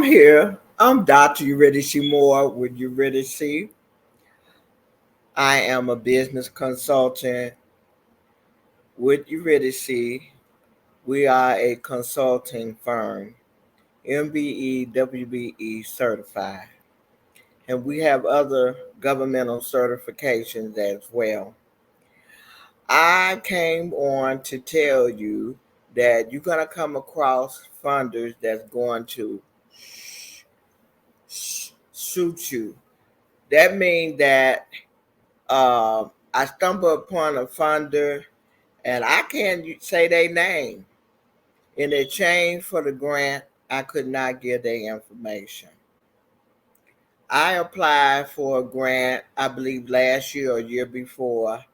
here. I'm Dr. Eurydice Moore with Eurydice. I am a business consultant with Eurydice. We are a consulting firm, MBE, WBE certified, and we have other governmental certifications as well. I came on to tell you that you're going to come across funders that's going to shoot you. That means that I stumbled upon a funder and I can't say their name. In exchange for the grant, I could not give their information. I applied for a grant, I believe last year or year before,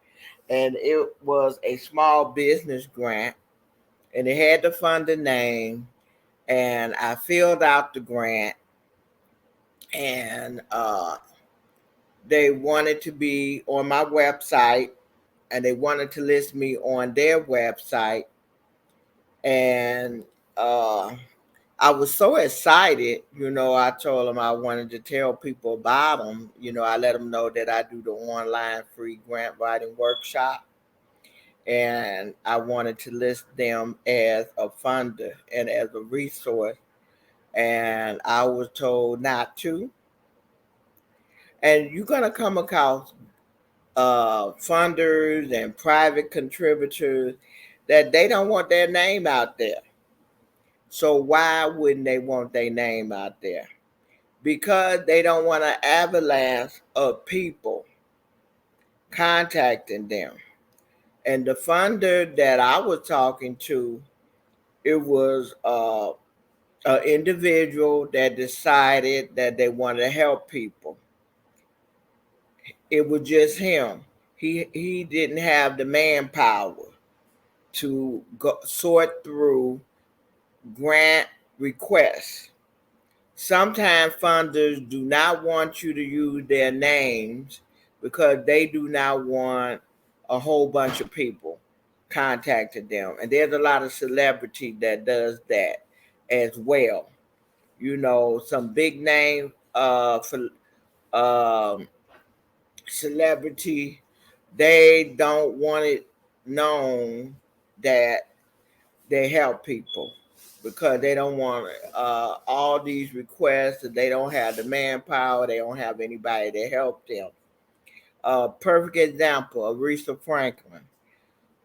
and it was a small business grant, and it had the funder name, and I filled out the grant, and they wanted to be on my website, and they wanted to list me on their website. And I was so excited, I told them I wanted to tell people about them. I let them know that I do the online free grant writing workshop, and I wanted to list them as a funder and as a resource. And I was told not to. And you're going to come across funders and private contributors that they don't want their name out there. So why wouldn't they want their name out there? Because they don't want an avalanche of people contacting them. And the funder that I was talking to, it was an individual that decided that they wanted to help people. It was just him. He didn't have the manpower to sort through grant requests. Sometimes funders do not want you to use their names because they do not want a whole bunch of people contacting them. And there's a lot of celebrity that does that as well. Some big name for celebrity, they don't want it known that they help people because they don't want all these requests. They don't have the manpower. They don't have anybody to help them. Perfect example, Aretha Franklin.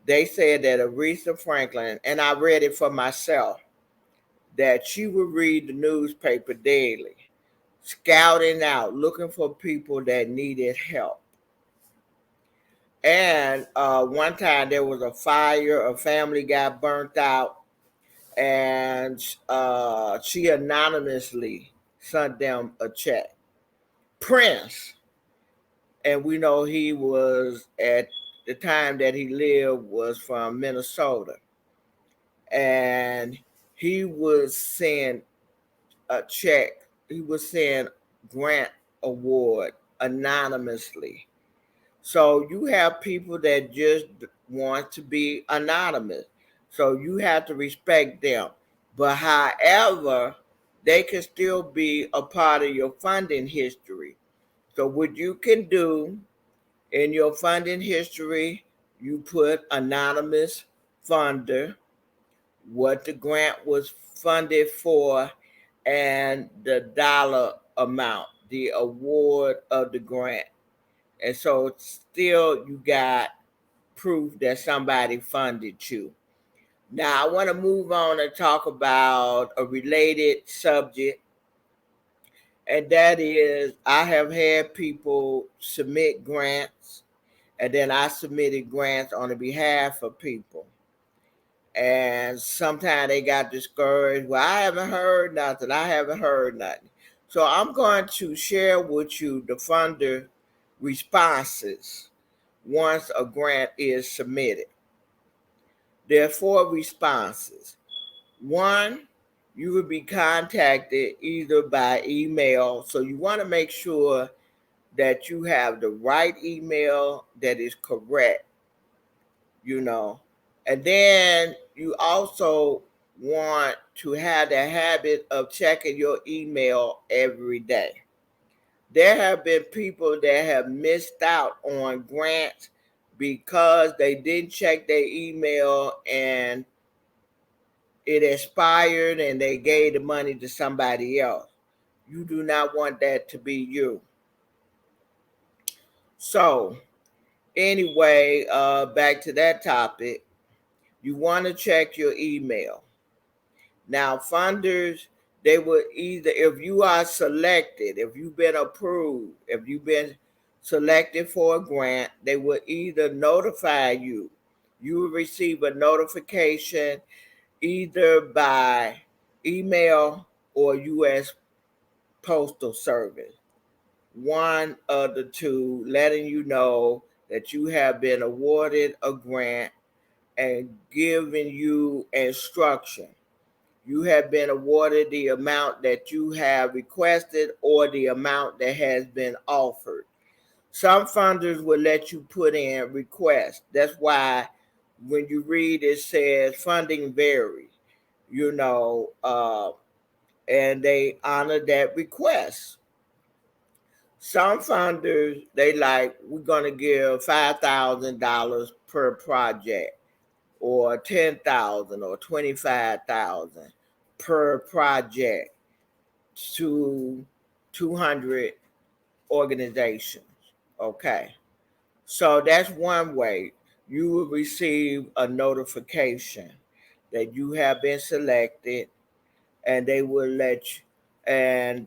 They said that Aretha Franklin, and I read it for myself, that she would read the newspaper daily, scouting out, looking for people that needed help. And one time there was a fire, a family got burnt out, and she anonymously sent them a check. Prince, and we know he was at the time that he lived was from Minnesota, and he was sent a check. He was sent grant award anonymously. So you have people that just want to be anonymous. So you have to respect them. But however, they can still be a part of your funding history. So what you can do in your funding history, you put anonymous funder, what the grant was funded for, and the dollar amount, the award of the grant. And so still you got proof that somebody funded you. Now I want to move on and talk about a related subject, and that is I have had people submit grants, and then I submitted grants on the behalf of people. And sometimes they got discouraged. Well, I haven't heard nothing. I haven't heard nothing. So I'm going to share with you the funder responses once a grant is submitted. There are 4 responses. 1, you will be contacted either by email. So you want to make sure that you have the right email that is correct, And then you also want to have the habit of checking your email every day. There have been people that have missed out on grants because they didn't check their email and it expired and they gave the money to somebody else. You do not want that to be you. So, anyway, back to that topic. You want to check your email. Now, funders, they will either, if you are selected, if you've been approved, if you've been selected for a grant, they will either notify you. You will receive a notification either by email or U.S. Postal Service. One of the two, letting you know that you have been awarded a grant and giving you instruction. You have been awarded the amount that you have requested or the amount that has been offered. Some funders will let you put in requests. That's why when you read it says funding varies, you know, and they honor that request. Some funders, they like, we're going to give $5,000 per project or 10,000 or 25,000 per project to 200 organizations. Okay. So that's one way. You will receive a notification that you have been selected, and they will let you, and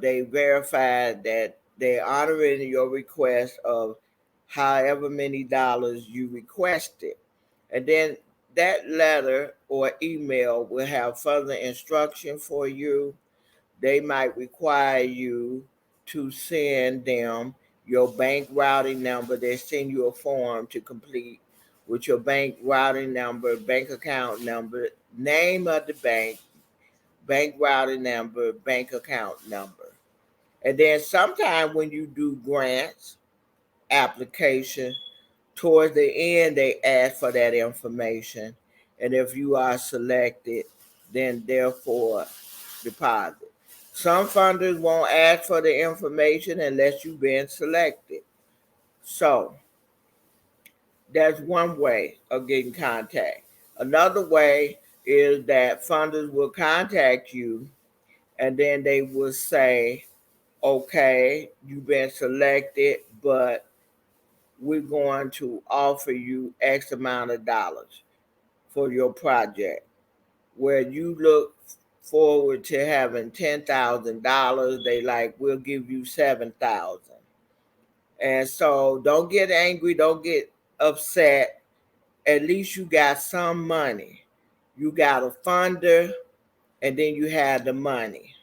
they verify that they're honoring your request of however many dollars you requested. And then that letter or email will have further instruction for you. They might require you to send them your bank routing number. They send you a form to complete with your bank routing number, bank account number, name of the bank routing number, bank account number. And then sometime when you do grants application, towards the end they ask for that information. And if you are selected, then therefore deposit. Some funders won't ask for the information unless you've been selected. So that's one way of getting contact. Another way is that funders will contact you and then they will say, okay, you've been selected, but we're going to offer you X amount of dollars for your project. Where you look forward to having $10,000, they like, we'll give you 7,000. And so don't get angry, don't get upset. At least you got some money. You got a funder, and then you have the money.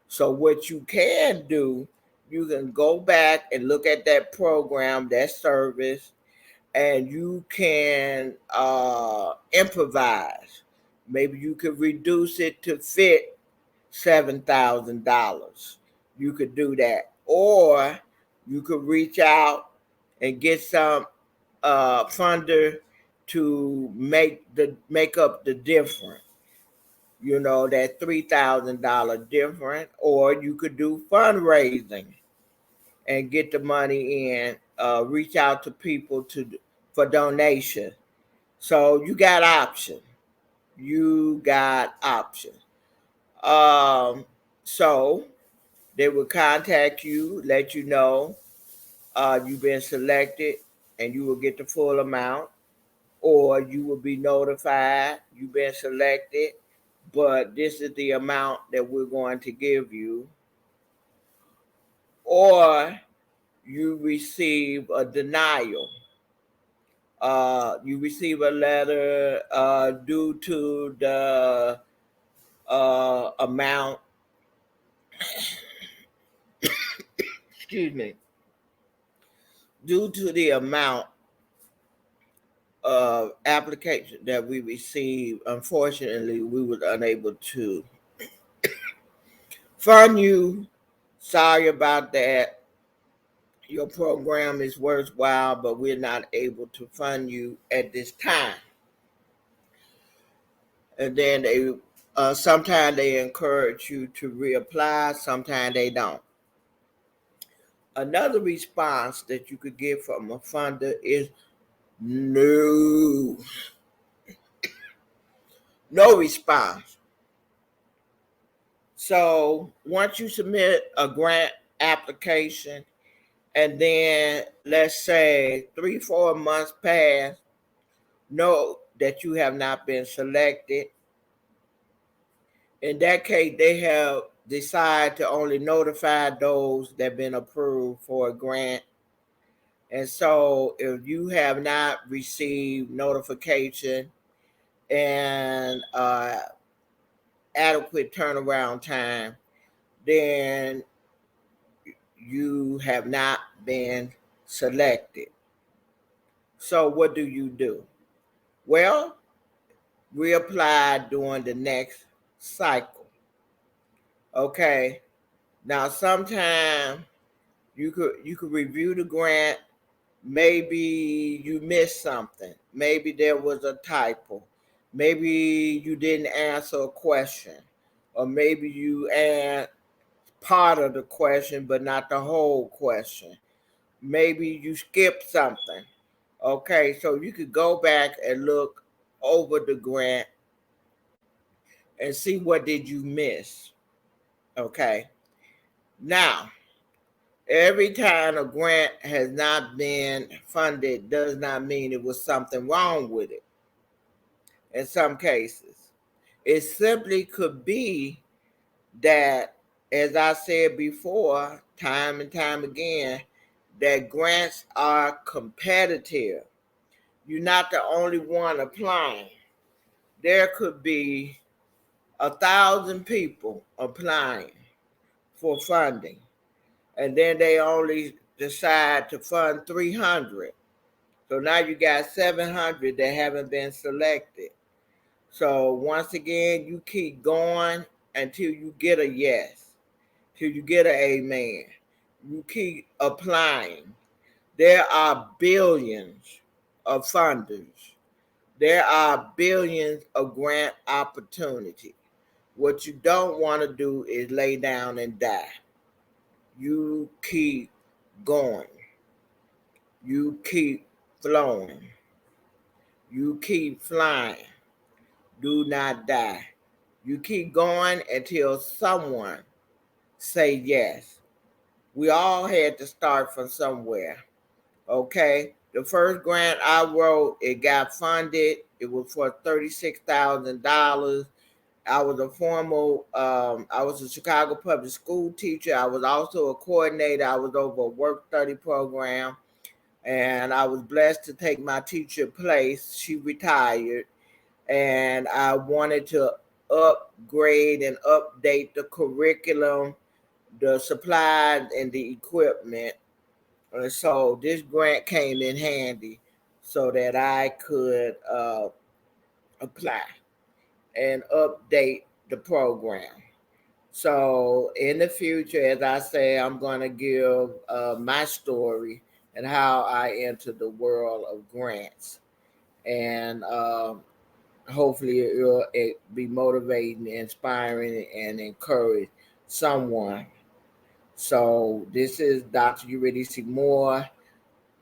So what you can do, you can go back and look at that program, that service, and you can improvise. Maybe you could reduce it to fit $7,000. You could do that, or you could reach out and get some funder to make up the difference. You know, that $3,000 difference, or you could do fundraising and get the money in. Reach out to people for donation. So you got options. You got options. Um, so they will contact you, let you know you've been selected, and you will get the full amount, or you will be notified you've been selected, but this is the amount that we're going to give you, or you receive a denial. You receive a letter due to the amount, excuse me, due to the amount of application that we received. Unfortunately, we were unable to fund you. Sorry about that. Your program is worthwhile, but we're not able to fund you at this time. and then they sometimes they encourage you to reapply, sometimes they don't. Another response that you could get from a funder is no, no response. So once you submit a grant application, and then let's say 3-4 months pass, know that you have not been selected. In that case, they have decided to only notify those that have been approved for a grant. And so if you have not received notification and adequate turnaround time, then you have not been selected. So what do? Well, reapply during the next cycle. Okay. Now sometime you could review the grant. Maybe you missed something. Maybe there was a typo. Maybe you didn't answer a question. Or maybe you answered part of the question, but not the whole question. Maybe you skipped something. Okay, so you could go back and look over the grant and see what did you miss. Okay. Now, every time a grant has not been funded does not mean it was something wrong with it. In some cases, it simply could be that, as I said before, time and time again, that grants are competitive. You're not the only one applying. There could be 1,000 people applying for funding, and then they only decide to fund 300. So now you got 700 that haven't been selected. So once again, you keep going until you get a yes, till you get an amen. You keep applying. There are billions of funders. There are billions of grant opportunity. What you don't want to do is lay down and die. You keep going. You keep flowing. You keep flying. Do not die. You keep going until someone say yes. We all had to start from somewhere. Okay. The first grant I wrote, it got funded. It was for $36,000. I was I was a Chicago public school teacher. I was also a coordinator. I was over a work study program. And I was blessed to take my teacher place. She retired. And I wanted to upgrade and update the curriculum, the supplies, and the equipment. And so this grant came in handy so that I could apply and update the program. So in the future, as I say, I'm going to give my story and how I entered the world of grants. And hopefully it'll be motivating, inspiring, and encourage someone. So this is Dr. Eurydice Moore.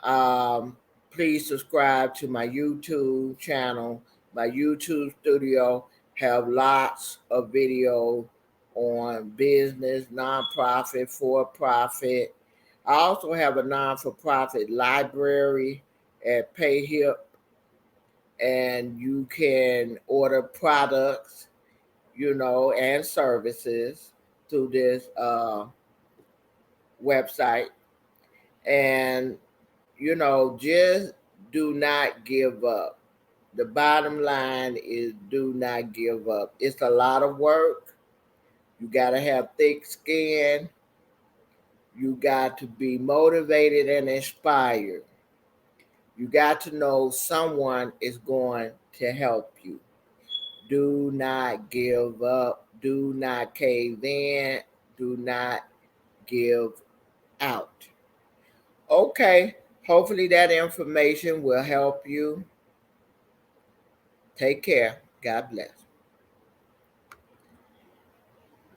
Um, Please subscribe to my YouTube channel. My YouTube studio have lots of video on business, nonprofit, for profit. I also have a non-for-profit library at PayHip, and you can order products, and services through this website. And just do not give up. The bottom line is do not give up. It's a lot of work. You got to have thick skin. You got to be motivated and inspired. You got to know someone is going to help you. Do not give up. Do not cave in. Do not give out. Okay. Hopefully that information will help you. Take care. God bless.